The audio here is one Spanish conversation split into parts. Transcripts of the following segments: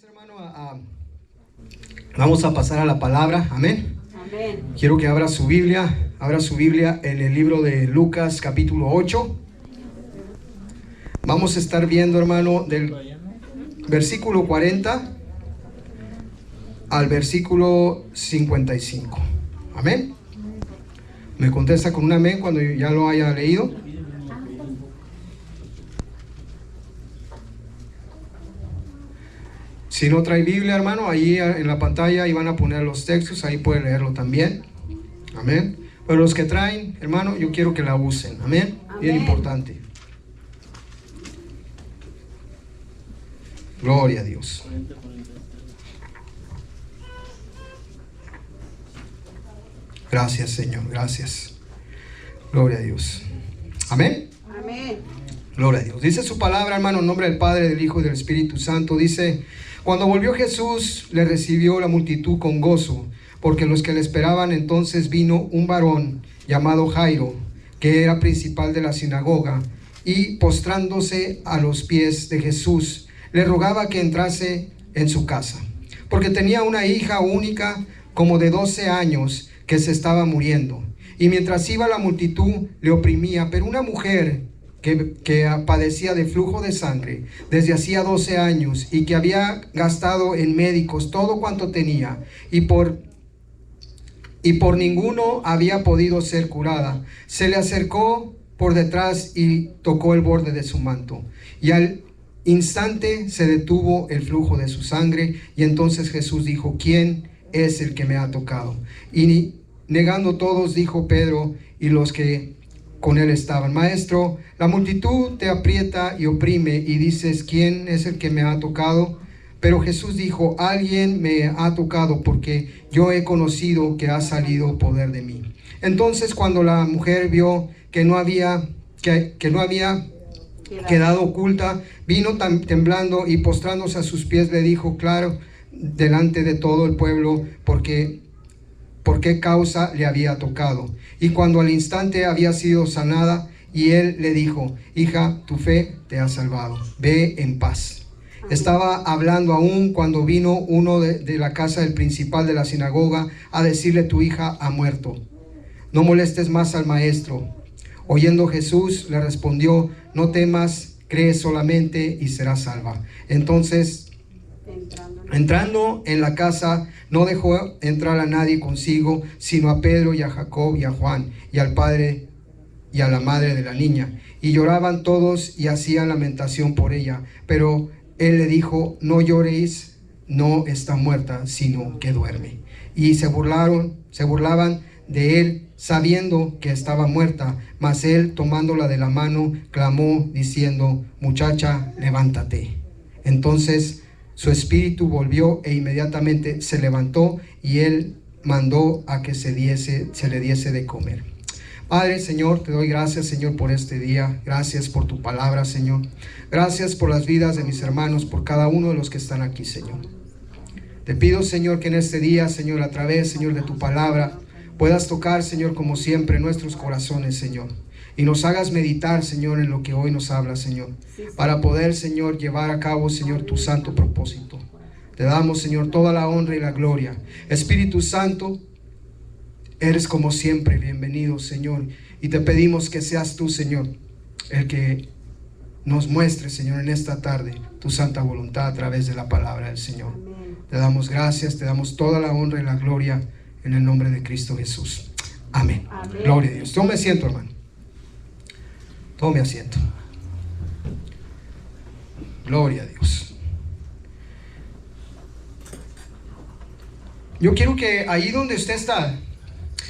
Vamos, hermano, vamos a pasar a la palabra. Amén. Amén. Quiero que abra su Biblia en el libro de Lucas capítulo 8. Vamos a estar viendo, hermano, del versículo 40 al versículo 55. Amén. Me contesta con un amén cuando ya lo haya leído. Si no trae Biblia, hermano, ahí en la pantalla ahí van a poner los textos, ahí puede leerlo también. Amén. Pero los que traen, hermano, yo quiero que la usen. Amén. Bien importante. Gloria a Dios. Gracias, Señor. Gracias. Gloria a Dios. Amén. Amén. Gloria a Dios. Dice su palabra, hermano, en nombre del Padre, del Hijo y del Espíritu Santo. Dice: cuando volvió Jesús, le recibió la multitud con gozo, porque los que le esperaban. Entonces vino un varón llamado Jairo, que era principal de la sinagoga, y postrándose a los pies de Jesús, le rogaba que entrase en su casa, porque tenía una hija única, como de 12 años, que se estaba muriendo. Y mientras iba la multitud, le oprimía. Pero una mujer que padecía de flujo de sangre desde hacía 12 años y que había gastado en médicos todo cuanto tenía, y por ninguno había podido ser curada, se le acercó por detrás y tocó el borde de su manto, y al instante se detuvo el flujo de su sangre. Y entonces Jesús dijo: ¿quién es el que me ha tocado? Y negando todos, dijo Pedro y los que con él estaban: Maestro, la multitud te aprieta y oprime, y dices: ¿quién es el que me ha tocado? Pero Jesús dijo: alguien me ha tocado, porque yo he conocido que ha salido poder de mí. Entonces, cuando la mujer vio que no había quedado oculta, vino temblando y postrándose a sus pies le dijo claro delante de todo el pueblo por qué causa le había tocado. Y cuando al instante había sido sanada, y él le dijo: hija, tu fe te ha salvado, ve en paz. Estaba hablando aún cuando vino uno de la casa del principal de la sinagoga a decirle: tu hija ha muerto, no molestes más al maestro. Oyendo Jesús le respondió: no temas, cree solamente y serás salva. Entonces, entrando en la casa, no dejó entrar a nadie consigo, sino a Pedro y a Jacob y a Juan, y al padre y a la madre de la niña. Y lloraban todos y hacían lamentación por ella. Pero él le dijo: no lloréis, no está muerta, sino que duerme. Y se burlaban de él, sabiendo que estaba muerta. Mas él, tomándola de la mano, clamó diciendo: muchacha, levántate. Entonces su espíritu volvió, e inmediatamente se levantó, y él mandó a que se le diese de comer. Padre, Señor, te doy gracias, Señor, por este día. Gracias por tu palabra, Señor. Gracias por las vidas de mis hermanos, por cada uno de los que están aquí, Señor. Te pido, Señor, que en este día, Señor, a través, Señor, de tu palabra, puedas tocar, Señor, como siempre, nuestros corazones, Señor. Y nos hagas meditar, Señor, en lo que hoy nos habla, Señor, para poder, Señor, llevar a cabo, Señor, tu santo propósito. Te damos, Señor, toda la honra y la gloria. Espíritu Santo, eres como siempre bienvenido, Señor. Y te pedimos que seas tú, Señor, el que nos muestre, Señor, en esta tarde tu santa voluntad a través de la palabra del Señor. Amén. Te damos gracias, te damos toda la honra y la gloria en el nombre de Cristo Jesús. Amén. Amén. Gloria a Dios. Tome asiento, hermano. Tome asiento. Gloria a Dios. Yo quiero que ahí donde usted está,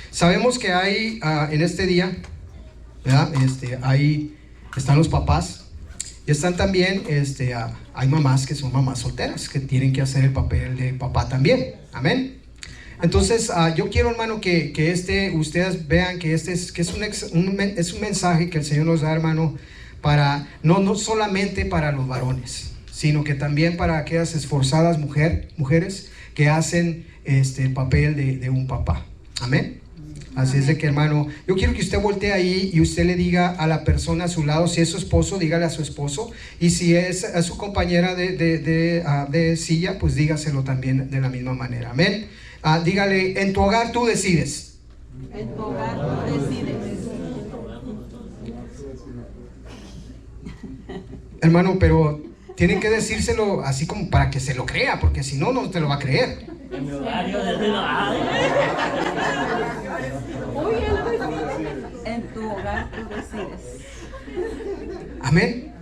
sabemos que hay en este día, ¿verdad? Ahí están los papás, y están también, hay mamás que son mamás solteras, que tienen que hacer el papel de papá también. Amén. Entonces, yo quiero, hermano, que ustedes vean que es un mensaje que el Señor nos da, hermano, para no solamente para los varones, sino que también para aquellas esforzadas mujeres que hacen el papel de un papá. Amén. Así es de que, hermano, yo quiero que usted voltee ahí y usted le diga a la persona a su lado, si es su esposo, dígale a su esposo, y si es a su compañera de silla, pues dígaselo también de la misma manera. Amén. Dígale, en tu hogar tú decides. En tu hogar tú decides. Hermano, pero tienen que decírselo así como para que se lo crea, porque si no, no te lo va a creer. En mi hogar yo decido. En tu hogar tú decides. Amén.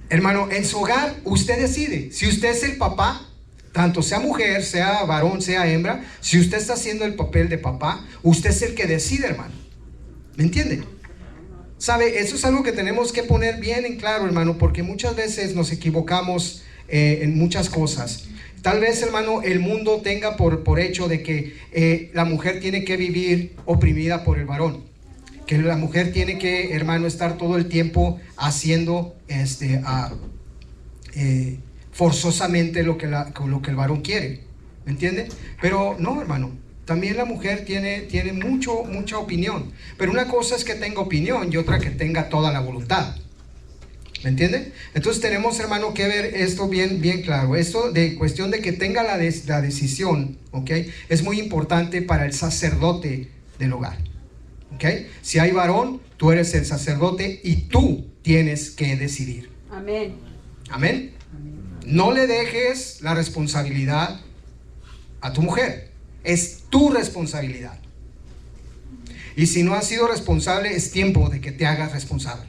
Hermano, en su hogar usted decide. Si usted es el papá, tanto sea mujer, sea varón, sea hembra, si usted está haciendo el papel de papá, usted es el que decide, hermano. ¿Me entiende? ¿Sabe? Eso es algo que tenemos que poner bien en claro, hermano, porque muchas veces nos equivocamos en muchas cosas. Tal vez, hermano, el mundo tenga por hecho de que la mujer tiene que vivir oprimida por el varón, que la mujer tiene que, hermano, estar todo el tiempo haciendo forzosamente lo que el varón quiere. ¿Me entiende? Pero no, hermano. También la mujer tiene mucha opinión. Pero una cosa es que tenga opinión y otra que tenga toda la voluntad. ¿Me entiende? Entonces tenemos, hermano, que ver esto bien claro. Esto de cuestión de que tenga la decisión, ¿ok? Es muy importante para el sacerdote del hogar. ¿Ok? Si hay varón, tú eres el sacerdote y tú tienes que decidir. Amén. Amén. No le dejes la responsabilidad a tu mujer. Es tu responsabilidad. Y si no has sido responsable, es tiempo de que te hagas responsable.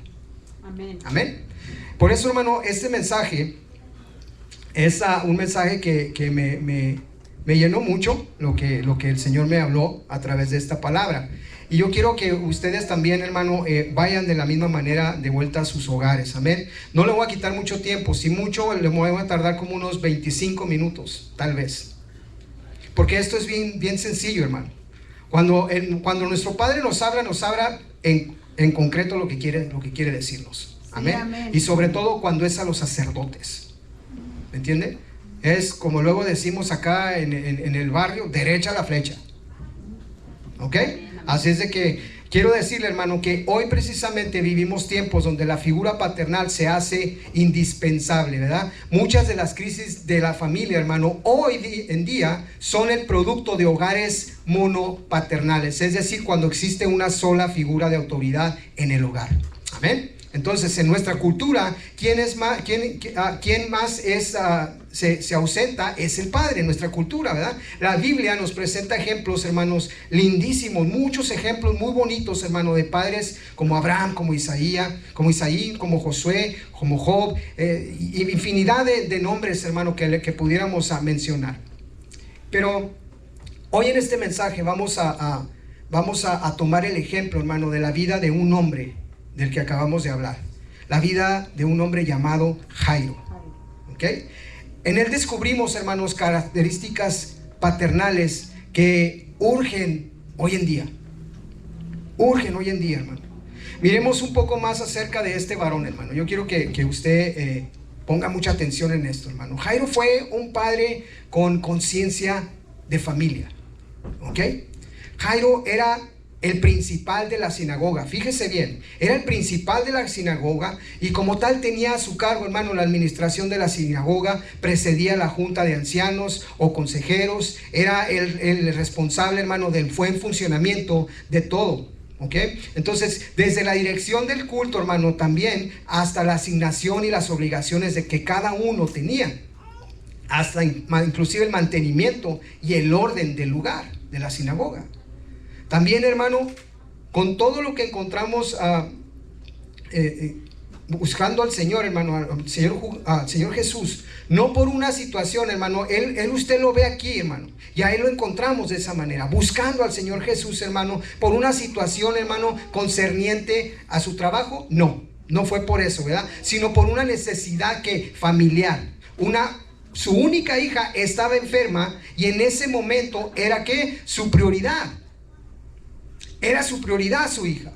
Amén. Amén. Por eso, hermano, este mensaje es un mensaje que me llenó mucho lo que el Señor me habló a través de esta palabra. Y yo quiero que ustedes también, hermano, vayan de la misma manera de vuelta a sus hogares. Amén. No le voy a quitar mucho tiempo. Si mucho, le voy a tardar como unos 25 minutos, tal vez. Porque esto es bien sencillo, hermano. Cuando nuestro Padre nos habla en concreto lo que quiere decirnos. Amén. Sí, amén. Y sobre todo cuando es a los sacerdotes. ¿Me entiende? Es como luego decimos acá en el barrio, derecha la flecha. ¿Ok? Así es de que quiero decirle, hermano, que hoy precisamente vivimos tiempos donde la figura paternal se hace indispensable, ¿verdad? Muchas de las crisis de la familia, hermano, hoy en día son el producto de hogares monopaternales, es decir, cuando existe una sola figura de autoridad en el hogar. Amén. Entonces, en nuestra cultura, ¿quién más se ausenta? Es el padre en nuestra cultura, ¿verdad? La Biblia nos presenta ejemplos, hermanos, lindísimos, muchos ejemplos muy bonitos, hermano, de padres como Abraham, como Isaí, como Josué, como Job, infinidad de nombres, hermano, que pudiéramos mencionar. Pero hoy en este mensaje vamos a tomar el ejemplo, hermano, de la vida de un hombre del que acabamos de hablar, la vida de un hombre llamado Jairo. ¿Ok? En él descubrimos, hermanos, características paternales que urgen hoy en día, hermano. Miremos un poco más acerca de este varón, hermano. Yo quiero que usted ponga mucha atención en esto, hermano. Jairo fue un padre con conciencia de familia. ¿Ok? Jairo era el principal de la sinagoga. Fíjese bien, era el principal de la sinagoga y como tal tenía a su cargo, hermano, la administración de la sinagoga, precedía la junta de ancianos o consejeros, era el responsable, hermano, del buen funcionamiento de todo. ¿Ok? Entonces, desde la dirección del culto, hermano, también hasta la asignación y las obligaciones de que cada uno tenía, hasta inclusive el mantenimiento y el orden del lugar de la sinagoga. También, hermano, con todo lo que encontramos buscando al Señor, hermano, al Señor Jesús, no por una situación, hermano, él usted lo ve aquí, hermano, y ahí lo encontramos de esa manera, buscando al Señor Jesús, hermano, por una situación, hermano, concerniente a su trabajo. No fue por eso, ¿verdad? Sino por una necesidad familiar. Su única hija estaba enferma y en ese momento era su prioridad. Era su prioridad su hija.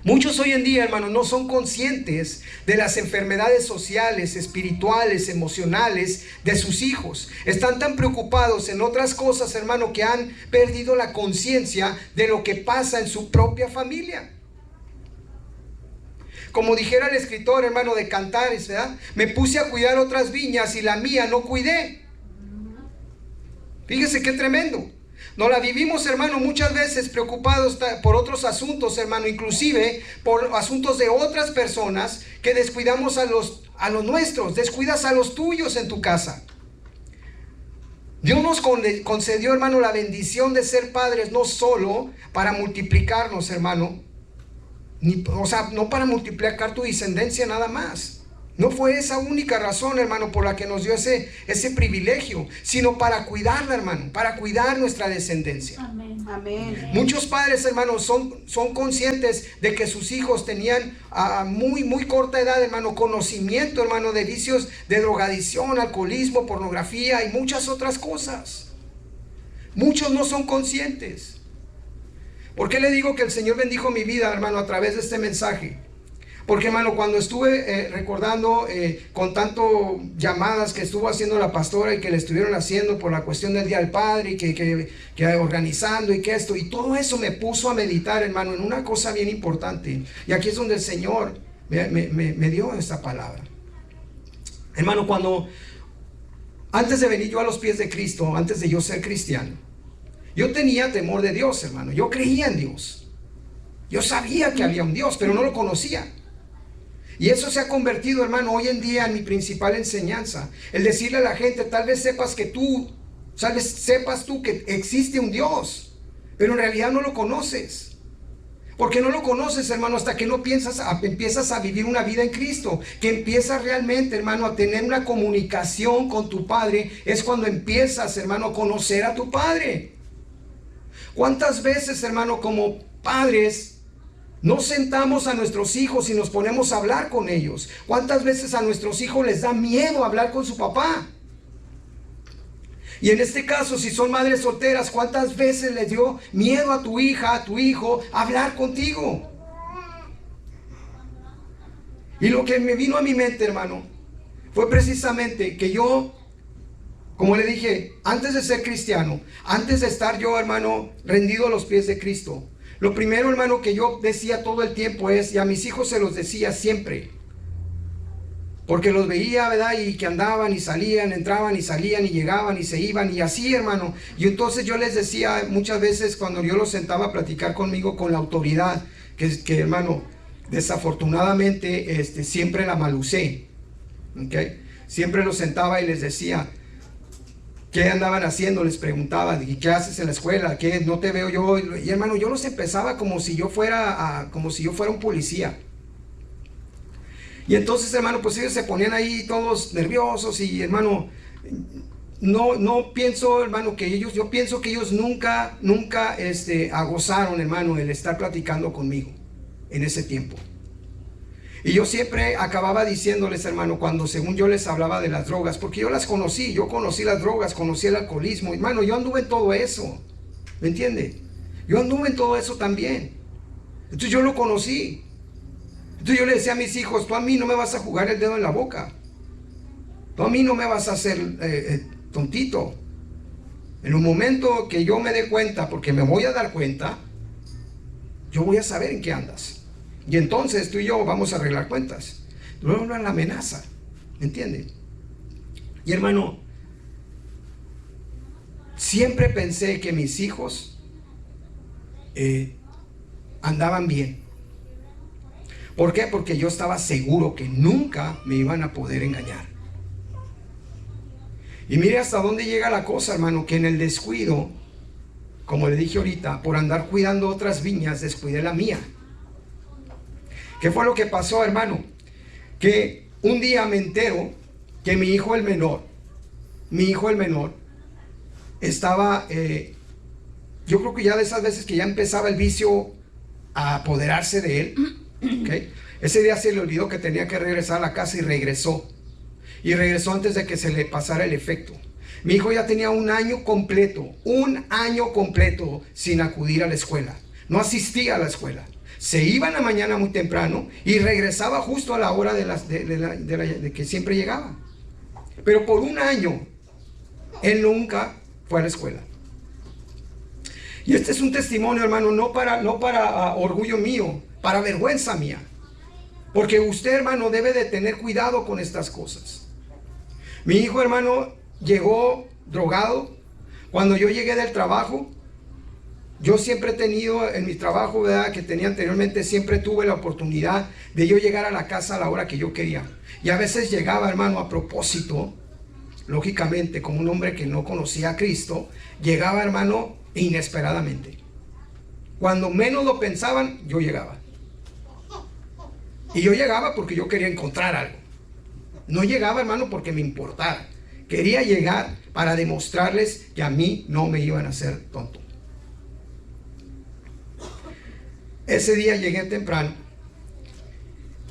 Muchos hoy en día, hermano, no son conscientes de las enfermedades sociales, espirituales, emocionales de sus hijos. Están tan preocupados en otras cosas, hermano, que han perdido la conciencia de lo que pasa en su propia familia. Como dijera el escritor, hermano, de Cantares, ¿verdad? Me puse a cuidar otras viñas y la mía no cuidé. Fíjese qué tremendo. No la vivimos, hermano, muchas veces preocupados por otros asuntos, hermano, inclusive por asuntos de otras personas, que descuidamos a los nuestros, descuidas a los tuyos en tu casa. Dios nos concedió, hermano, la bendición de ser padres, no solo para multiplicarnos, hermano, no para multiplicar tu descendencia nada más. No fue esa única razón, hermano, por la que nos dio ese privilegio, sino para cuidarla, hermano, para cuidar nuestra descendencia. Amén. Amén. Muchos padres, hermanos, son conscientes de que sus hijos tenían a muy corta edad, hermano, conocimiento, hermano, de vicios de drogadicción, alcoholismo, pornografía y muchas otras cosas. Muchos no son conscientes. ¿Por qué le digo que el Señor bendijo mi vida, hermano, a través de este mensaje? Porque, hermano, cuando estuve recordando con tanto llamadas que estuvo haciendo la pastora y que le estuvieron haciendo por la cuestión del Día del Padre y que organizando y que esto, y todo eso me puso a meditar, hermano, en una cosa bien importante. Y aquí es donde el Señor me dio esta palabra. Hermano, antes de venir yo a los pies de Cristo, antes de yo ser cristiano, yo tenía temor de Dios, hermano. Yo creía en Dios. Yo sabía que había un Dios, pero no lo conocía. Y eso se ha convertido, hermano, hoy en día en mi principal enseñanza. El decirle a la gente, tal vez sepas tú que existe un Dios, pero en realidad no lo conoces. Porque no lo conoces, hermano, hasta que no empiezas a vivir una vida en Cristo. Que empiezas realmente, hermano, a tener una comunicación con tu Padre. Es cuando empiezas, hermano, a conocer a tu Padre. ¿Cuántas veces, hermano, como padres, no sentamos a nuestros hijos y nos ponemos a hablar con ellos? ¿Cuántas veces a nuestros hijos les da miedo hablar con su papá? Y en este caso, si son madres solteras, ¿cuántas veces les dio miedo a tu hija, a tu hijo, hablar contigo? Y lo que me vino a mi mente, hermano, fue precisamente que yo, como le dije, antes de ser cristiano, antes de estar yo, hermano, rendido a los pies de Cristo, lo primero, hermano, que yo decía todo el tiempo es, y a mis hijos se los decía siempre, porque los veía, ¿verdad? Y que andaban y salían, entraban y salían y llegaban y se iban y así, hermano. Y entonces yo les decía muchas veces cuando yo los sentaba a platicar conmigo con la autoridad, que hermano, desafortunadamente siempre la malusé, ¿ok? Siempre los sentaba y les decía, ¿qué andaban haciendo? Les preguntaba, ¿y qué haces en la escuela? ¿Qué? No te veo yo. Y hermano, yo los empezaba como si yo fuera un policía. Y entonces, hermano, pues ellos se ponían ahí todos nerviosos y, hermano, no pienso, hermano, yo pienso que ellos nunca gozaron, hermano, el estar platicando conmigo en ese tiempo. Y yo siempre acababa diciéndoles, hermano, cuando según yo les hablaba de las drogas, porque yo conocí las drogas, conocí el alcoholismo, hermano, yo anduve en todo eso, ¿me entiende? Yo anduve en todo eso también. Entonces yo lo conocí. Entonces yo le decía a mis hijos, tú a mí no me vas a jugar el dedo en la boca. Tú a mí no me vas a hacer tontito. En un momento que yo me dé cuenta, porque me voy a dar cuenta, yo voy a saber en qué andas. Y entonces tú y yo vamos a arreglar cuentas. Luego no es la amenaza, ¿me entiende? Y hermano, siempre pensé que mis hijos andaban bien. ¿Por qué? Porque yo estaba seguro que nunca me iban a poder engañar. Y mire hasta dónde llega la cosa, hermano, que en el descuido, como le dije ahorita, por andar cuidando otras viñas, descuidé la mía. ¿Qué fue lo que pasó, hermano? Que un día me entero que mi hijo el menor, estaba, yo creo que ya de esas veces que ya empezaba el vicio a apoderarse de él, ¿okay? Ese día se le olvidó que tenía que regresar a la casa y regresó. Y regresó antes de que se le pasara el efecto. Mi hijo ya tenía un año completo sin acudir a la escuela. No asistía a la escuela. Se iba en la mañana muy temprano y regresaba justo a la hora de que siempre llegaba. Pero por un año, él nunca fue a la escuela. Y este es un testimonio, hermano, no para orgullo mío, para vergüenza mía. Porque usted, hermano, debe de tener cuidado con estas cosas. Mi hijo, hermano, llegó drogado. Cuando yo llegué del trabajo, yo siempre he tenido en mi trabajo, ¿verdad?, que tenía anteriormente, siempre tuve la oportunidad de yo llegar a la casa a la hora que yo quería. Y a veces llegaba, hermano, a propósito, lógicamente, como un hombre que no conocía a Cristo, llegaba, hermano, inesperadamente. Cuando menos lo pensaban, yo llegaba. Y yo llegaba porque yo quería encontrar algo. No llegaba, hermano, porque me importara. Quería llegar para demostrarles que a mí no me iban a hacer tonto. Ese día llegué temprano.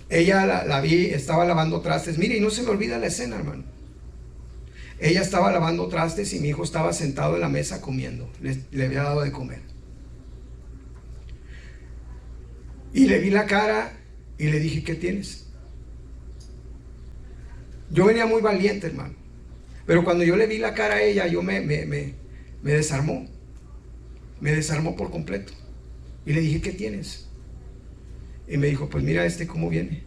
Ella la vi, estaba lavando trastes. Mire, y no se me olvida la escena, hermano. Ella estaba lavando trastes y mi hijo estaba sentado en la mesa comiendo. Le había dado de comer. Y le vi la cara y le dije, ¿qué tienes? Yo venía muy valiente, hermano. Pero cuando yo le vi la cara a ella, yo me desarmó. Me desarmó por completo. Y le dije, ¿qué tienes? Y me dijo, pues mira cómo viene.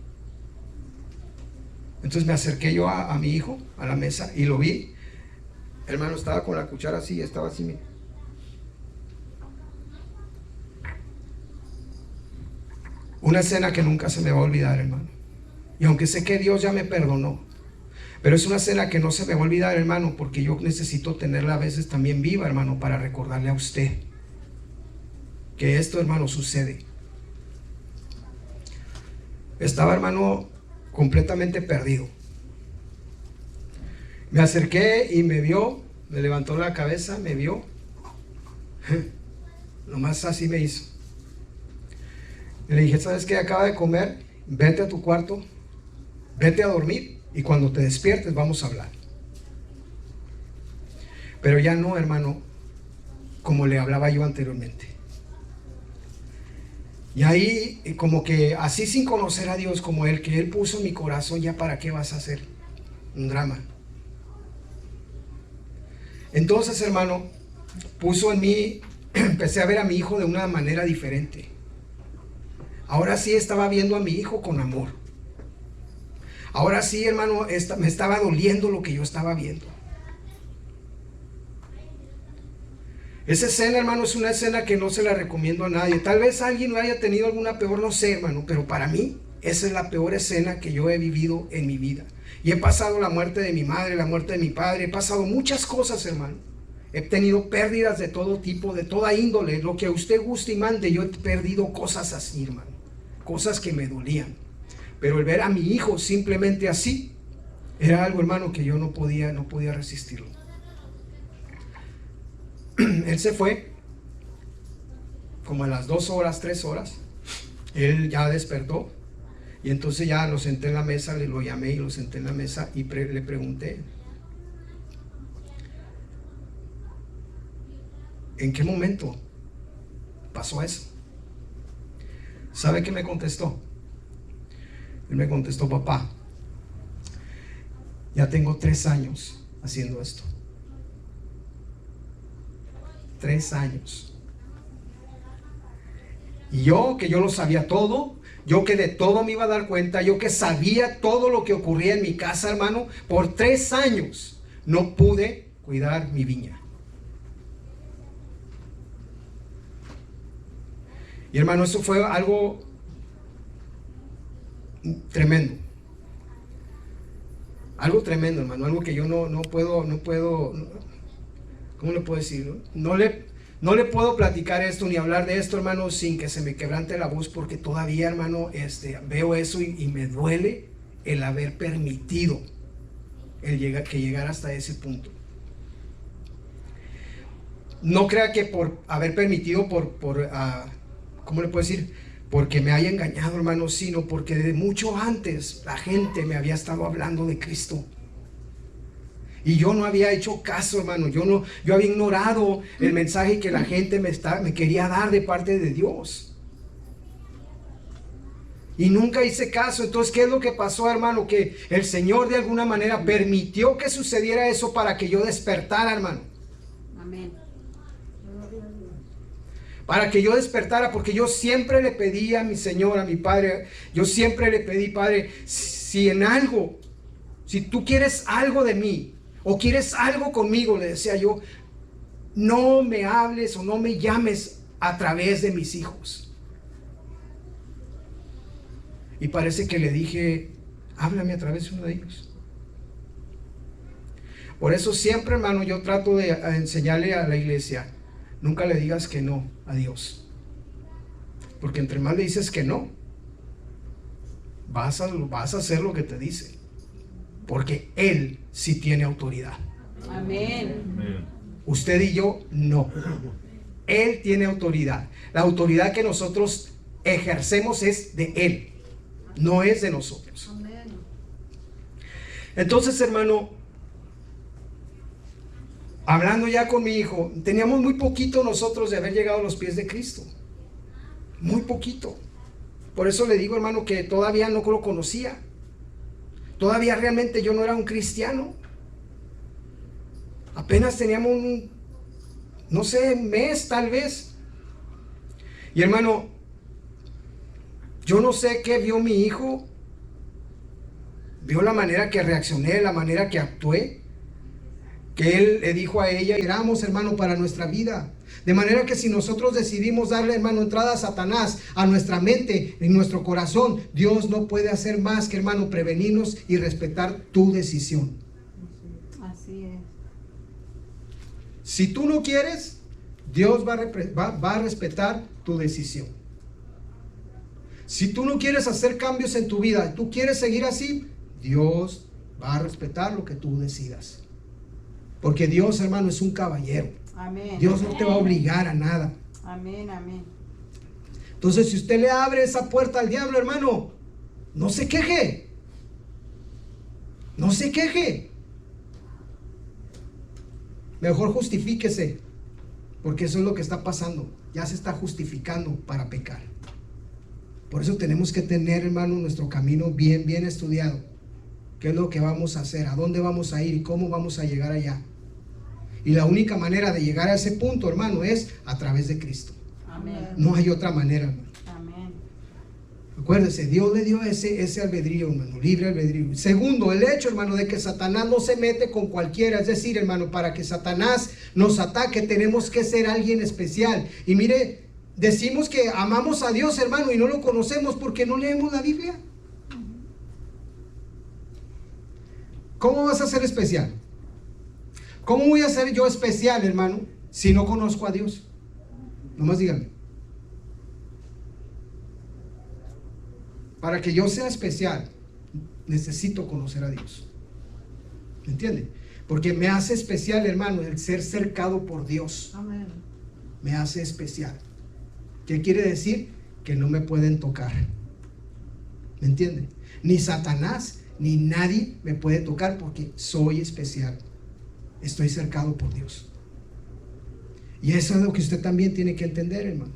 Entonces me acerqué yo a mi hijo, a la mesa, y lo vi. Hermano, estaba con la cuchara así, estaba así. Mira. Una escena que nunca se me va a olvidar, hermano. Y aunque sé que Dios ya me perdonó, pero es una escena que no se me va a olvidar, hermano, porque yo necesito tenerla a veces también viva, hermano, para recordarle a usted que esto, hermano, sucede. Estaba, hermano, completamente perdido. Me acerqué y me vio, me levantó la cabeza, me vio. Nomás así me hizo. Le dije, ¿sabes qué? Acaba de comer, vete a tu cuarto, vete a dormir y cuando te despiertes vamos a hablar. Pero ya no, hermano, como le hablaba yo anteriormente. Y ahí, como que así sin conocer a Dios como Él, que Él puso en mi corazón, ya para qué vas a hacer un drama. Entonces, hermano, puso en mí, empecé a ver a mi hijo de una manera diferente. Ahora sí estaba viendo a mi hijo con amor. Ahora sí, hermano, me estaba doliendo lo que yo estaba viendo. Esa escena, hermano, es una escena que no se la recomiendo a nadie. Tal vez alguien lo haya tenido alguna peor, no sé, hermano, pero para mí esa es la peor escena que yo he vivido en mi vida. Y he pasado la muerte de mi madre, la muerte de mi padre, he pasado muchas cosas, hermano. He tenido pérdidas de todo tipo, de toda índole, lo que a usted guste y mande. Yo he perdido cosas así, hermano, cosas que me dolían. Pero el ver a mi hijo simplemente así, era algo, hermano, que yo no podía resistirlo. Él se fue como a las 2 horas, 3 horas. Él ya despertó y entonces ya lo senté en la mesa, lo llamé y lo senté en la mesa y le pregunté, ¿en qué momento pasó eso? ¿Sabe qué me contestó? Él me contestó, papá, ya tengo 3 años haciendo esto. 3 años. Y yo, que yo lo sabía todo, yo que de todo me iba a dar cuenta, yo que sabía todo lo que ocurría en mi casa, hermano, por 3 años no pude cuidar mi viña. Y hermano, eso fue algo tremendo. Algo tremendo, hermano, algo que yo no puedo, ¿cómo le puedo decir? No le puedo platicar esto ni hablar de esto, hermano, sin que se me quebrante la voz, porque todavía, hermano, veo eso y me duele el haber permitido que llegara hasta ese punto. No crea que por haber permitido, ¿cómo le puedo decir? Porque me haya engañado, hermano, sino porque de mucho antes la gente me había estado hablando de Cristo. Y yo no había hecho caso, hermano. Yo había ignorado el mensaje que la gente me quería dar de parte de Dios. Y nunca hice caso. Entonces, ¿qué es lo que pasó, hermano? Que el Señor de alguna manera permitió que sucediera eso para que yo despertara, hermano. Amén. Para que yo despertara, porque yo siempre le pedí a mi Señor, a mi Padre, yo siempre le pedí, Padre, si en algo, si tú quieres algo de mí, o quieres algo conmigo, le decía yo, no me hables o no me llames a través de mis hijos. Y parece que le dije, háblame a través de uno de ellos. Por eso siempre, hermano, yo trato de enseñarle a la iglesia, nunca le digas que no a Dios. Porque entre más le dices que no, vas a hacer lo que te dice. Porque Él sí tiene autoridad. Amén. Usted y yo no. Él tiene autoridad. La autoridad que nosotros ejercemos es de Él, no es de nosotros. Entonces, hermano, hablando ya con mi hijo, teníamos muy poquito nosotros de haber llegado a los pies de Cristo. Muy poquito. Por eso le digo, hermano, que todavía no lo conocía. Todavía realmente yo no era un cristiano. Apenas teníamos no sé, mes tal vez. Y hermano, yo no sé qué vio mi hijo. Vio la manera que reaccioné, la manera que actué. Que él le dijo a ella, éramos, hermano, para nuestra vida. De manera que si nosotros decidimos darle, hermano, entrada a Satanás, a nuestra mente, en nuestro corazón, Dios no puede hacer más que, hermano, prevenirnos y respetar tu decisión. Así es. Si tú no quieres, Dios va a respetar tu decisión. Si tú no quieres hacer cambios en tu vida, tú quieres seguir así, Dios va a respetar lo que tú decidas. Porque Dios, hermano, es un caballero. Amén. Dios no te va a obligar a nada. Amén, amén. Entonces, si usted le abre esa puerta al diablo, hermano, no se queje. No se queje. Mejor justifíquese. Porque eso es lo que está pasando. Ya se está justificando para pecar. Por eso tenemos que tener, hermano, nuestro camino bien estudiado. ¿Qué es lo que vamos a hacer? ¿A dónde vamos a ir? ¿Y cómo vamos a llegar allá? Y la única manera de llegar a ese punto, hermano, es a través de Cristo. Amén. No hay otra manera, hermano. Amén. Acuérdese, Dios le dio ese albedrío, hermano, libre albedrío. Segundo, el hecho, hermano, de que Satanás no se mete con cualquiera. Es decir, hermano, para que Satanás nos ataque, tenemos que ser alguien especial. Y mire, decimos que amamos a Dios, hermano, y no lo conocemos porque no leemos la Biblia. ¿Cómo vas a ser especial? ¿Cómo voy a ser yo especial, hermano, si no conozco a Dios? Nomás díganme. Para que yo sea especial, necesito conocer a Dios. ¿Me entiende? Porque me hace especial, hermano, el ser cercado por Dios. Amén. Me hace especial. ¿Qué quiere decir? Que no me pueden tocar. ¿Me entiende? Ni Satanás ni nadie me puede tocar porque soy especial. Estoy cercado por Dios. Y eso es lo que usted también tiene que entender, hermano.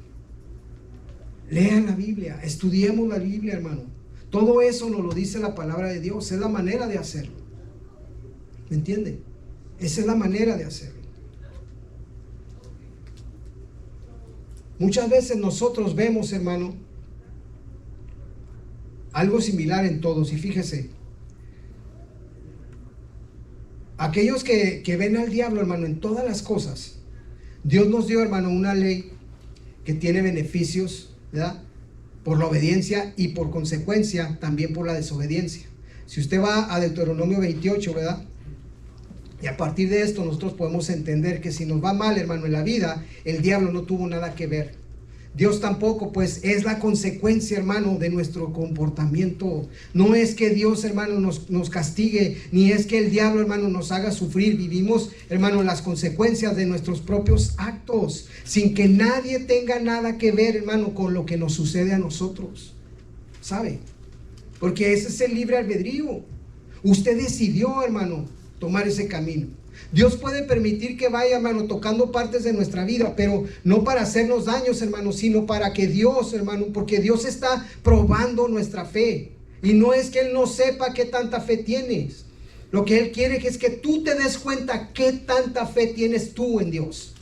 Lean la Biblia, estudiemos la Biblia, hermano. Todo eso nos lo dice la palabra de Dios. Es la manera de hacerlo. ¿Me entiende? Esa es la manera de hacerlo. Muchas veces nosotros vemos, hermano, algo similar en todos. Y fíjese, aquellos que ven al diablo, hermano, en todas las cosas, Dios nos dio, hermano, una ley que tiene beneficios, ¿verdad? Por la obediencia y por consecuencia también por la desobediencia. Si usted va a Deuteronomio 28, ¿verdad? Y a partir de esto nosotros podemos entender que si nos va mal, hermano, en la vida, el diablo no tuvo nada que ver. Dios tampoco, pues es la consecuencia, hermano, de nuestro comportamiento. No es que Dios, hermano, nos castigue, ni es que el diablo, hermano, nos haga sufrir. Vivimos, hermano, las consecuencias de nuestros propios actos, sin que nadie tenga nada que ver, hermano, con lo que nos sucede a nosotros. ¿Sabe? Porque ese es el libre albedrío. Usted decidió, hermano, tomar ese camino. Dios puede permitir que vaya, hermano, tocando partes de nuestra vida, pero no para hacernos daños, hermano, sino para que Dios, hermano, porque Dios está probando nuestra fe. Y no es que Él no sepa qué tanta fe tienes. Lo que Él quiere es que tú te des cuenta qué tanta fe tienes tú en Dios.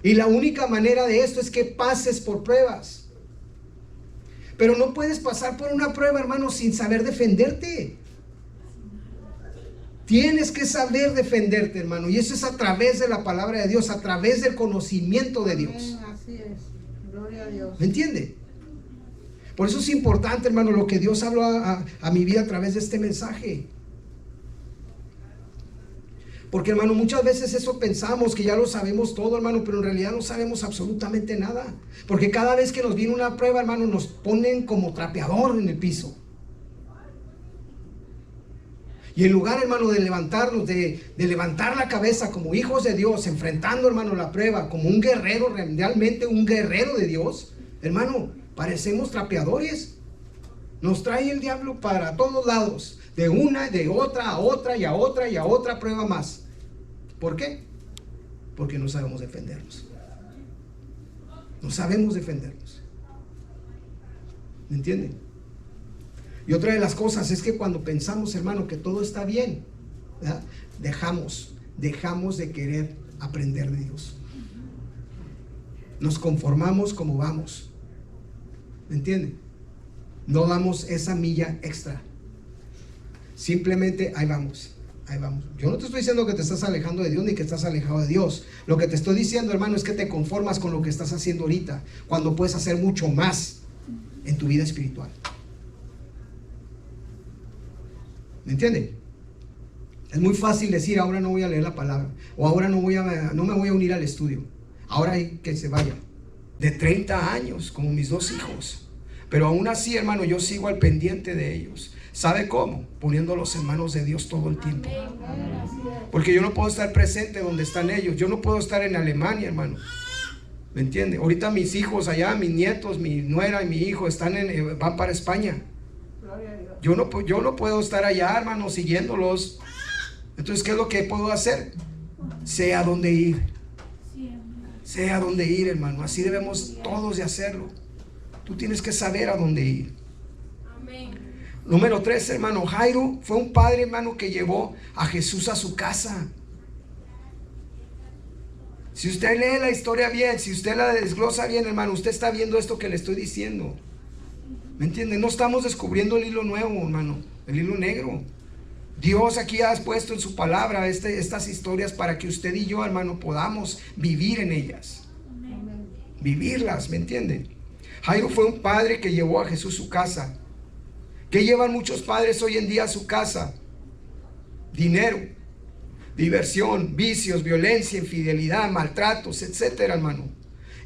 Y la única manera de esto es que pases por pruebas. Pero no puedes pasar por una prueba, hermano, sin saber defenderte. Tienes que saber defenderte, hermano. Y eso es a través de la palabra de Dios, a través del conocimiento de Dios. Así es. Gloria a Dios. ¿Me entiende? Por eso es importante, hermano, lo que Dios habló a mi vida a través de este mensaje. Porque, hermano, muchas veces eso pensamos que ya lo sabemos todo, hermano, pero en realidad no sabemos absolutamente nada. Porque cada vez que nos viene una prueba, hermano, nos ponen como trapeador en el piso. Y en lugar, hermano, de levantarnos, de levantar la cabeza como hijos de Dios, enfrentando, hermano, la prueba, como un guerrero, realmente un guerrero de Dios, hermano, parecemos trapeadores. Nos trae el diablo para todos lados, de una, de otra, a otra y a otra y a otra prueba más. ¿Por qué? Porque no sabemos defendernos. No sabemos defendernos. ¿Me entienden? Y otra de las cosas es que cuando pensamos, hermano, que todo está bien, ¿verdad? Dejamos de querer aprender de Dios. Nos conformamos como vamos. ¿Me entienden? No damos esa milla extra. Simplemente ahí vamos. Ahí vamos. Yo no te estoy diciendo que te estás alejando de Dios ni que estás alejado de Dios. Lo que te estoy diciendo, hermano, es que te conformas con lo que estás haciendo ahorita, cuando puedes hacer mucho más en tu vida espiritual. ¿Me entiende? Es muy fácil decir, ahora no voy a leer la palabra, o ahora no me voy a unir al estudio. Ahora hay que se vaya. De 30 años, como mis 2 hijos. Pero aún así, hermano, yo sigo al pendiente de ellos. ¿Sabe cómo? Poniéndolos en manos de Dios todo el tiempo. Porque yo no puedo estar presente donde están ellos. Yo no puedo estar en Alemania, hermano. ¿Me entiende? Ahorita mis hijos allá, mis nietos, mi nuera y mi hijo van para España. Yo no puedo estar allá, hermano, siguiéndolos. Entonces, ¿qué es lo que puedo hacer? Sé a dónde ir. Sé a dónde ir, hermano. Así debemos todos de hacerlo. Tú tienes que saber a dónde ir. Amén. Número 3, hermano, Jairo fue un padre, hermano, que llevó a Jesús a su casa. Si usted lee la historia bien, si usted la desglosa bien, hermano, usted está viendo esto que le estoy diciendo. ¿Me entiende? No estamos descubriendo el hilo nuevo, hermano, el hilo negro. Dios aquí ha puesto en su palabra estas historias para que usted y yo, hermano, podamos vivir en ellas. Vivirlas, ¿me entienden? Jairo fue un padre que llevó a Jesús a su casa. ¿Qué llevan muchos padres hoy en día a su casa? Dinero, diversión, vicios, violencia, infidelidad, maltratos, etcétera, hermano.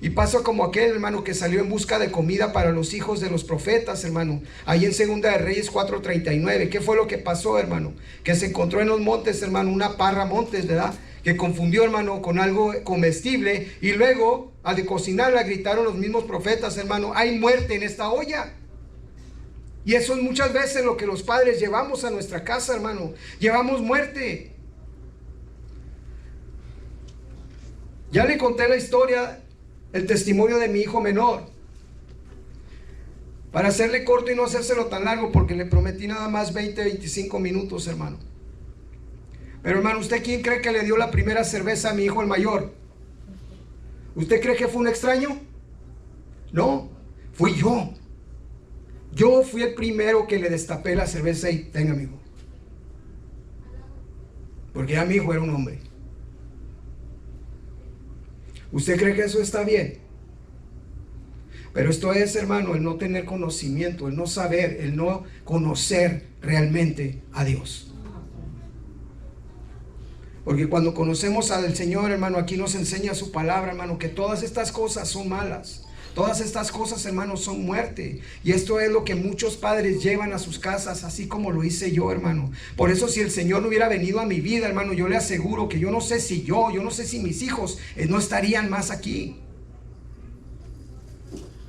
Y pasa como aquel, hermano, que salió en busca de comida para los hijos de los profetas, hermano. Ahí en Segunda de Reyes 4:39. ¿Qué fue lo que pasó, hermano? Que se encontró en los montes, hermano, una parra montes, ¿verdad? Que confundió, hermano, con algo comestible. Y luego, al de cocinarla, gritaron los mismos profetas, hermano, hay muerte en esta olla. Y eso es muchas veces lo que los padres llevamos a nuestra casa, hermano. Llevamos muerte. Ya le conté la historia, el testimonio de mi hijo menor. Para hacerle corto y no hacérselo tan largo, porque le prometí nada más 20-25 minutos, hermano. Pero, hermano, ¿usted quién cree que le dio la primera cerveza a mi hijo el mayor? ¿Usted cree que fue un extraño? No, fui yo. Yo fui el primero que le destapé la cerveza y tenga, mi hijo. Porque ya mi hijo era un hombre. ¿Usted cree que eso está bien? Pero esto es, hermano, el no tener conocimiento, el no saber, el no conocer realmente a Dios. Porque cuando conocemos al Señor, hermano, aquí nos enseña su palabra, hermano, que todas estas cosas son malas. Todas estas cosas, hermano, son muerte. Y esto es lo que muchos padres llevan a sus casas, así como lo hice yo, hermano. Por eso, si el Señor no hubiera venido a mi vida, hermano, yo le aseguro que yo no sé si mis hijos no estarían más aquí.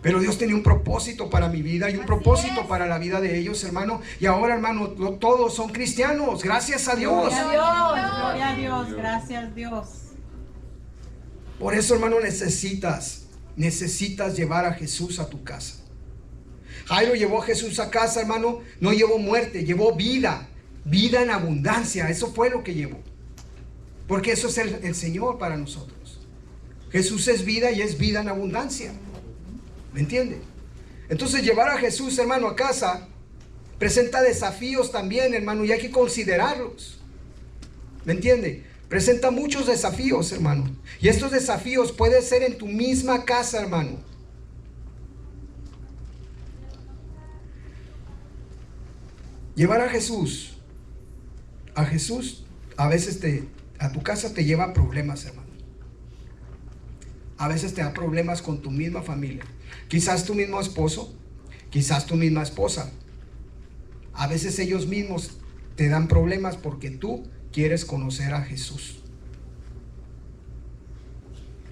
Pero Dios tenía un propósito para mi vida y un propósito para la vida de ellos, hermano. Y ahora, hermano, todos son cristianos. Gracias a Dios. Gloria a Dios, gracias Dios. Por eso, hermano, necesitas llevar a Jesús a tu casa. Jairo llevó a Jesús a casa, hermano. No llevó muerte, llevó vida. Vida en abundancia. Eso fue lo que llevó. Porque eso es el Señor para nosotros. Jesús es vida y es vida en abundancia. ¿Me entiende? Entonces llevar a Jesús, hermano, a casa presenta desafíos también, hermano, y hay que considerarlos. ¿Me entiende? Presenta muchos desafíos, hermano. Y estos desafíos pueden ser en tu misma casa, hermano. Llevar a Jesús a veces a tu casa te lleva problemas, hermano. A veces te da problemas con tu misma familia. Quizás tu mismo esposo, quizás tu misma esposa. A veces ellos mismos te dan problemas porque tú quieres conocer a Jesús.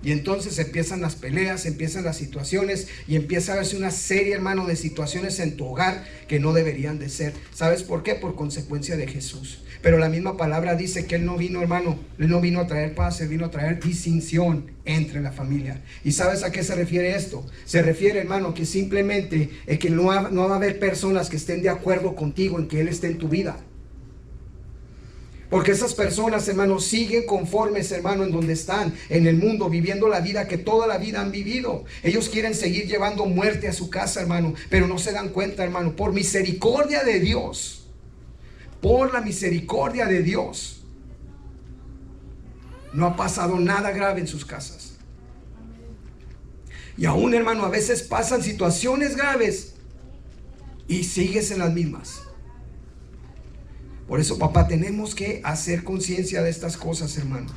Y entonces empiezan las peleas, empiezan las situaciones y empieza a verse una serie, hermano, de situaciones en tu hogar que no deberían de ser. ¿Sabes por qué? Por consecuencia de Jesús. Pero la misma palabra dice que Él no vino, hermano, Él no vino a traer paz, Él vino a traer distinción entre la familia. ¿Y sabes a qué se refiere esto? Se refiere, hermano, que simplemente que no va a haber personas que estén de acuerdo contigo en que Él esté en tu vida. Porque esas personas, hermano, siguen conformes, hermano, en donde están, en el mundo, viviendo la vida que toda la vida han vivido. Ellos quieren seguir llevando muerte a su casa, hermano, pero no se dan cuenta, hermano, por misericordia de Dios, por la misericordia de Dios, no ha pasado nada grave en sus casas. Y aún, hermano, a veces pasan situaciones graves y sigues en las mismas. Por eso, papá, tenemos que hacer conciencia de estas cosas, hermano.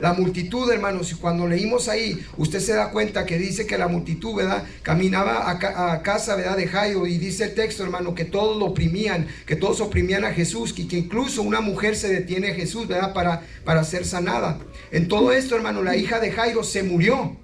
La multitud, hermanos, y cuando leímos ahí, usted se da cuenta que dice que la multitud, ¿verdad?, caminaba a casa, ¿verdad?, de Jairo, y dice el texto, hermano, que todos lo oprimían, que todos oprimían a Jesús, y que incluso una mujer se detiene a Jesús, ¿verdad?, para ser sanada. En todo esto, hermano, la hija de Jairo se murió.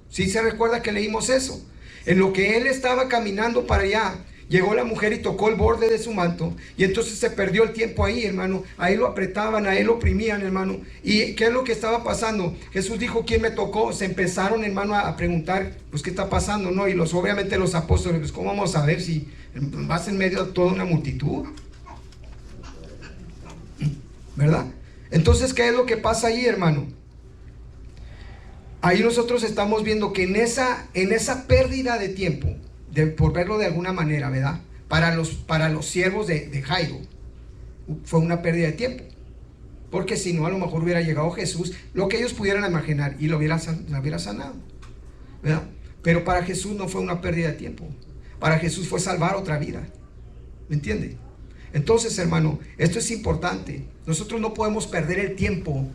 ¿Sí se recuerda que leímos eso? En lo que él estaba caminando para allá, llegó la mujer y tocó el borde de su manto. Y entonces se perdió el tiempo ahí, hermano. Ahí lo apretaban, ahí lo oprimían, hermano. ¿Y qué es lo que estaba pasando? Jesús dijo, ¿quién me tocó? Se empezaron, hermano, a preguntar, pues, ¿qué está pasando? ¿No? Y obviamente los apóstoles, pues, ¿cómo vamos a ver si vas en medio de toda una multitud? ¿Verdad? Entonces, ¿qué es lo que pasa ahí, hermano? Ahí nosotros estamos viendo que en esa pérdida de tiempo, por verlo de alguna manera, ¿verdad?, para los siervos de Jairo, fue una pérdida de tiempo. Porque si no, a lo mejor hubiera llegado Jesús, lo que ellos pudieran imaginar, y lo hubiera sanado, ¿verdad? Pero para Jesús no fue una pérdida de tiempo. Para Jesús fue salvar otra vida. ¿Me entiende? Entonces, hermano, esto es importante. Nosotros no podemos perder el tiempo,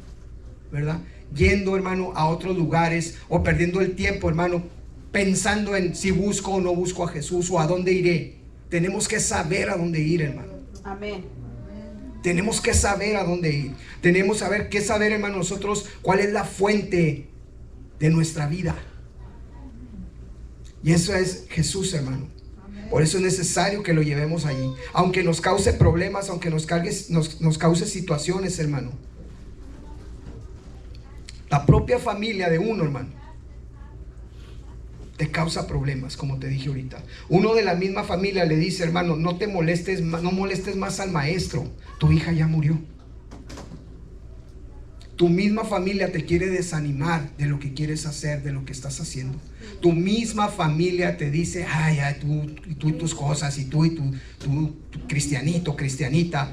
¿verdad?, yendo, hermano, a otros lugares, o perdiendo el tiempo, hermano, pensando en si busco o no busco a Jesús, o a dónde iré. Tenemos que saber a dónde ir, hermano. Amén. Tenemos que saber a dónde ir. Tenemos que saber, hermano, nosotros cuál es la fuente de nuestra vida. Y eso es Jesús, hermano. Por eso es necesario que lo llevemos allí. Aunque nos cause problemas, aunque nos cause situaciones, hermano. La propia familia de uno, hermano, te causa problemas, como te dije ahorita. Uno de la misma familia le dice, hermano, no molestes más al maestro. Tu hija ya murió. Tu misma familia te quiere desanimar de lo que quieres hacer, de lo que estás haciendo. Tu misma familia te dice, ay, tú y tus cosas, y tú cristianito, cristianita.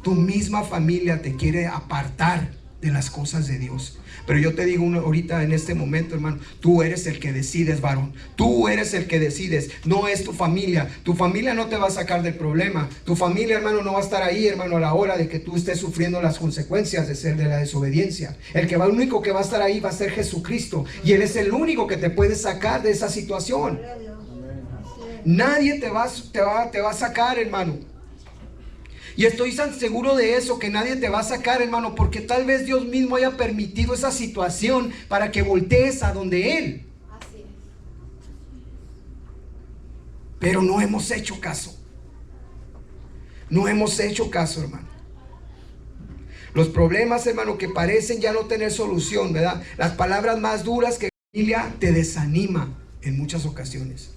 Tu misma familia te quiere apartar de las cosas de Dios. Pero yo te digo ahorita, en este momento, hermano, tú eres el que decides, varón. Tú eres el que decides, no es tu familia. Tu familia no te va a sacar del problema. Tu familia, hermano, no va a estar ahí, hermano, a la hora de que tú estés sufriendo las consecuencias de la desobediencia. El único que va a estar ahí va a ser Jesucristo, y Él es el único que te puede sacar de esa situación. Nadie te va a sacar, hermano. Y estoy tan seguro de eso, que nadie te va a sacar, hermano, porque tal vez Dios mismo haya permitido esa situación para que voltees a donde Él. Así es. Pero no hemos hecho caso. No hemos hecho caso, hermano. Los problemas, hermano, que parecen ya no tener solución, ¿verdad? Las palabras más duras que la familia te desanima en muchas ocasiones.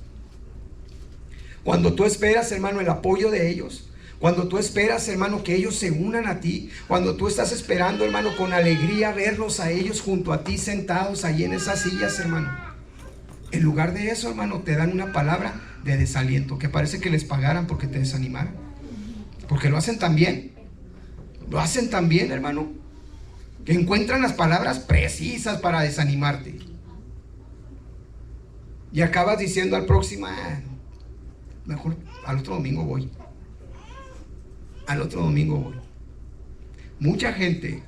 Cuando tú esperas, hermano, el apoyo de ellos, cuando tú esperas, hermano, que ellos se unan a ti, cuando tú estás esperando, hermano, con alegría verlos a ellos junto a ti sentados ahí en esas sillas, hermano, en lugar de eso, hermano, te dan una palabra de desaliento, que parece que les pagaran porque te desanimaran, porque lo hacen tan bien. Lo hacen tan bien, hermano, que encuentran las palabras precisas para desanimarte. Y acabas diciendo al próximo, mejor al otro domingo voy. Al otro domingo voy. Mucha gente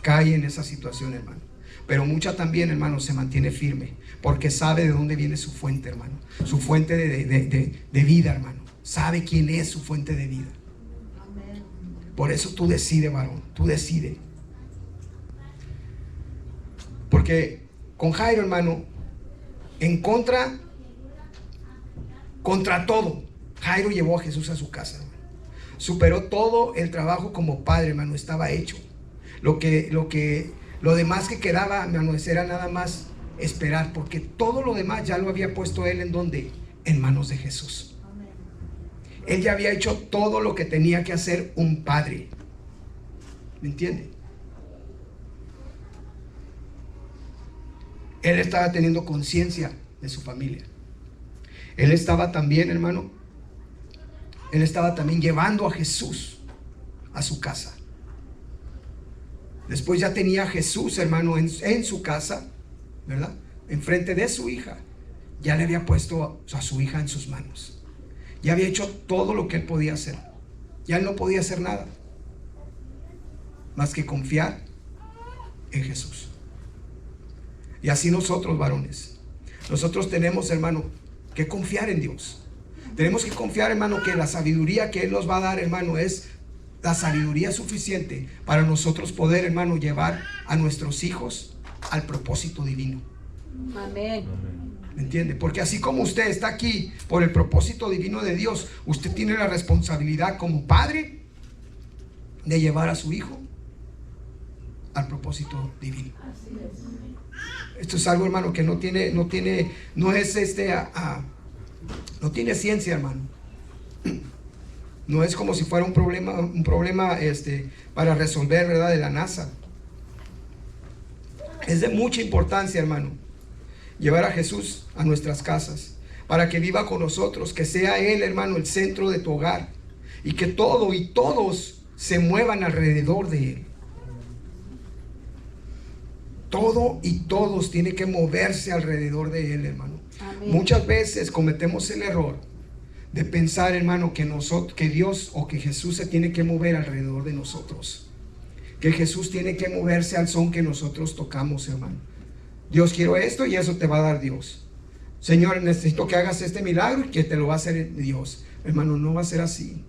cae en esa situación, hermano. Pero mucha también, hermano, se mantiene firme, porque sabe de dónde viene su fuente, hermano. Su fuente de vida, hermano. Sabe quién es su fuente de vida. Por eso tú decides, varón, tú decides. Porque con Jairo, hermano, contra todo, Jairo llevó a Jesús a su casa, hermano. Superó todo el trabajo como padre, hermano, estaba hecho. Lo demás que quedaba, hermano, era nada más esperar, porque todo lo demás ya lo había puesto él en donde, en manos de Jesús. Él ya había hecho todo lo que tenía que hacer un padre. ¿Me entiende? Él estaba teniendo conciencia de su familia. Él estaba también, hermano, él estaba también llevando a Jesús a su casa. Después ya tenía a Jesús, hermano, en su casa, ¿verdad? Enfrente de su hija. Ya le había puesto a su hija en sus manos. Ya había hecho todo lo que él podía hacer. Ya él no podía hacer nada más que confiar en Jesús. Y así nosotros, varones, nosotros tenemos, hermano, que confiar en Dios. Tenemos que confiar, hermano, que la sabiduría que Él nos va a dar, hermano, es la sabiduría suficiente para nosotros poder, hermano, llevar a nuestros hijos al propósito divino. Amén. ¿Me entiende? Porque así como usted está aquí por el propósito divino de Dios, usted tiene la responsabilidad como padre de llevar a su hijo al propósito divino. Esto es algo, hermano, que no tiene ciencia, hermano. No es como si fuera un problema para resolver, ¿verdad?, de la NASA. Es de mucha importancia, hermano, llevar a Jesús a nuestras casas, para que viva con nosotros, que sea Él, hermano, el centro de tu hogar, y que todo y todos se muevan alrededor de Él. Todo y todos tienen que moverse alrededor de Él, hermano. Amén. Muchas veces cometemos el error de pensar, hermano, que Dios o que Jesús se tiene que mover alrededor de nosotros, que Jesús tiene que moverse al son que nosotros tocamos, hermano. Dios, quiero esto y eso te va a dar Dios. Señor, necesito que hagas este milagro y que te lo va a hacer Dios. Hermano, no va a ser así.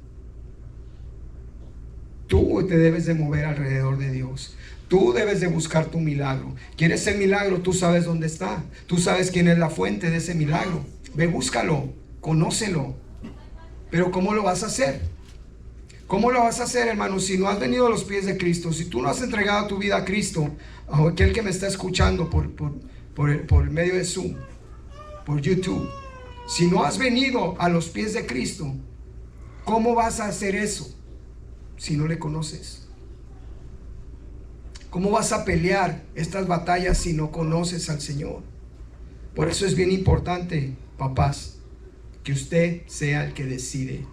Tú te debes de mover alrededor de Dios. Tú debes de buscar tu milagro. ¿Quieres el milagro? Tú sabes dónde está. Tú sabes quién es la fuente de ese milagro. Ve, búscalo, conócelo. Pero ¿cómo lo vas a hacer? ¿Cómo lo vas a hacer, hermano, si no has venido a los pies de Cristo? Si tú no has entregado tu vida a Cristo, a aquel que me está escuchando por medio de Zoom, por YouTube, si no has venido a los pies de Cristo, ¿cómo vas a hacer eso si no le conoces? ¿Cómo vas a pelear estas batallas si no conoces al Señor? Por eso es bien importante, papás, que usted sea el que decide.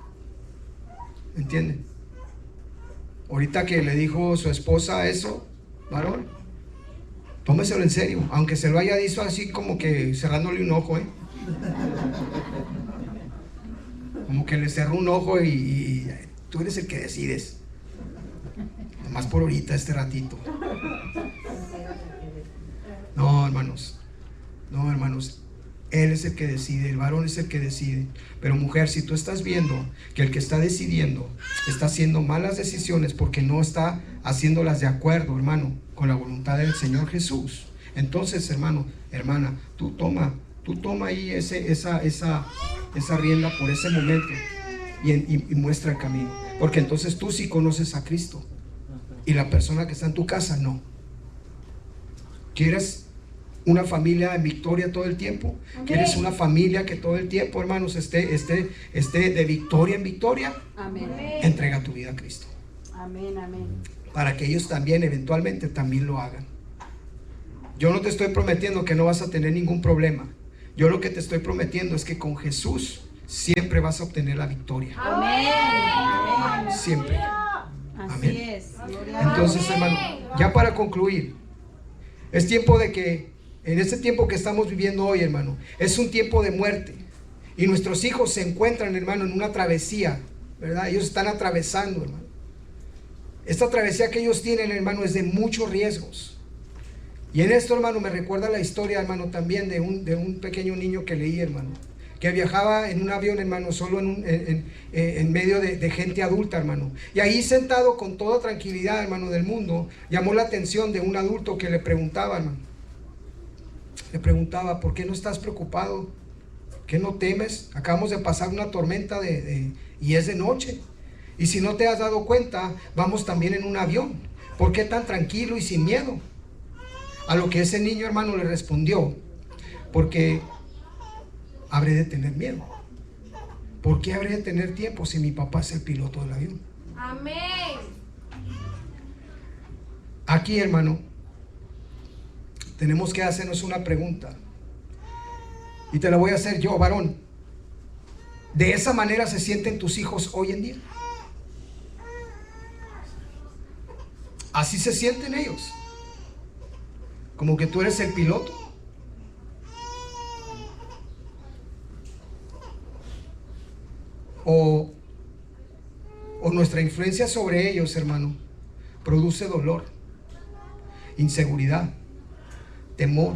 ¿Entienden? Ahorita que le dijo su esposa eso, varón, tómeselo en serio, aunque se lo haya dicho así como que cerrándole un ojo, como que le cerró un ojo y tú eres el que decides. Nomás por ahorita, este ratito. No, hermanos. Él es el que decide, el varón es el que decide. Pero mujer, si tú estás viendo que el que está decidiendo está haciendo malas decisiones porque no está haciéndolas de acuerdo, hermano, con la voluntad del Señor Jesús, entonces, hermano, hermana, tú toma ahí esa esa rienda por ese momento y muestra el camino. Porque entonces tú sí conoces a Cristo y la persona que está en tu casa no. ¿Quieres una familia en victoria todo el tiempo? ¿Quieres una familia que todo el tiempo, hermanos, esté de victoria en victoria? Amén. Entrega tu vida a Cristo. Amén, amén. Para que ellos también eventualmente también lo hagan. Yo no te estoy prometiendo que no vas a tener ningún problema. Yo lo que te estoy prometiendo es que con Jesús siempre vas a obtener la victoria. Amén. Siempre. Así Amén. es. Gloria a Entonces, Dios. hermano, ya para concluir, es tiempo de que en este tiempo que estamos viviendo hoy, hermano, es un tiempo de muerte. Y nuestros hijos se encuentran, hermano, en una travesía, ¿verdad? Ellos están atravesando, hermano. Esta travesía que ellos tienen, hermano, es de muchos riesgos. Y en esto, hermano, me recuerda la historia, hermano, también de un pequeño niño que leí, hermano, que viajaba en un avión, hermano, solo en medio de gente adulta, hermano. Y ahí sentado con toda tranquilidad, hermano, del mundo, llamó la atención de un adulto que le preguntaba, hermano. Le preguntaba: ¿por qué no estás preocupado? ¿Qué no temes? Acabamos de pasar una tormenta y es de noche. Y si no te has dado cuenta, vamos también en un avión. ¿Por qué tan tranquilo y sin miedo? A lo que ese niño, hermano, le respondió: porque habré de tener miedo. ¿Por qué habré de tener tiempo si mi papá es el piloto del avión? Amén. Aquí, hermano, tenemos que hacernos una pregunta. Y te la voy a hacer yo, varón. ¿De esa manera se sienten tus hijos hoy en día? ¿Así se sienten ellos? ¿Como que tú eres el piloto? ¿O nuestra influencia sobre ellos, hermano, produce dolor, inseguridad, temor,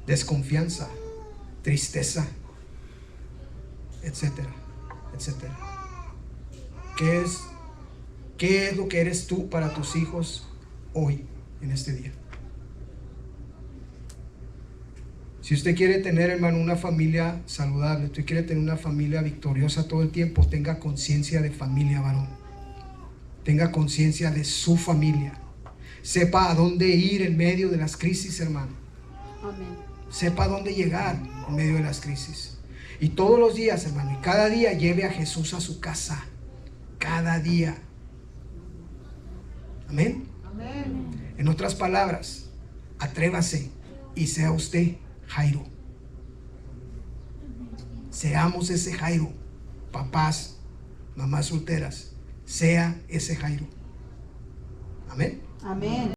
desconfianza, tristeza, etcétera, etcétera? ¿Qué es lo que eres tú para tus hijos hoy, en este día? Si usted quiere tener, hermano, una familia saludable, usted quiere tener una familia victoriosa todo el tiempo, tenga conciencia de familia, varón. Tenga conciencia de su familia. Sepa a dónde ir en medio de las crisis, hermano. Amén. Sepa a dónde llegar en medio de las crisis. Y todos los días, hermano, y cada día lleve a Jesús a su casa. Cada día. Amén. Amén. En otras palabras, atrévase y sea usted Jairo. Seamos ese Jairo. Papás, mamás solteras, sea ese Jairo. Amén. Amén.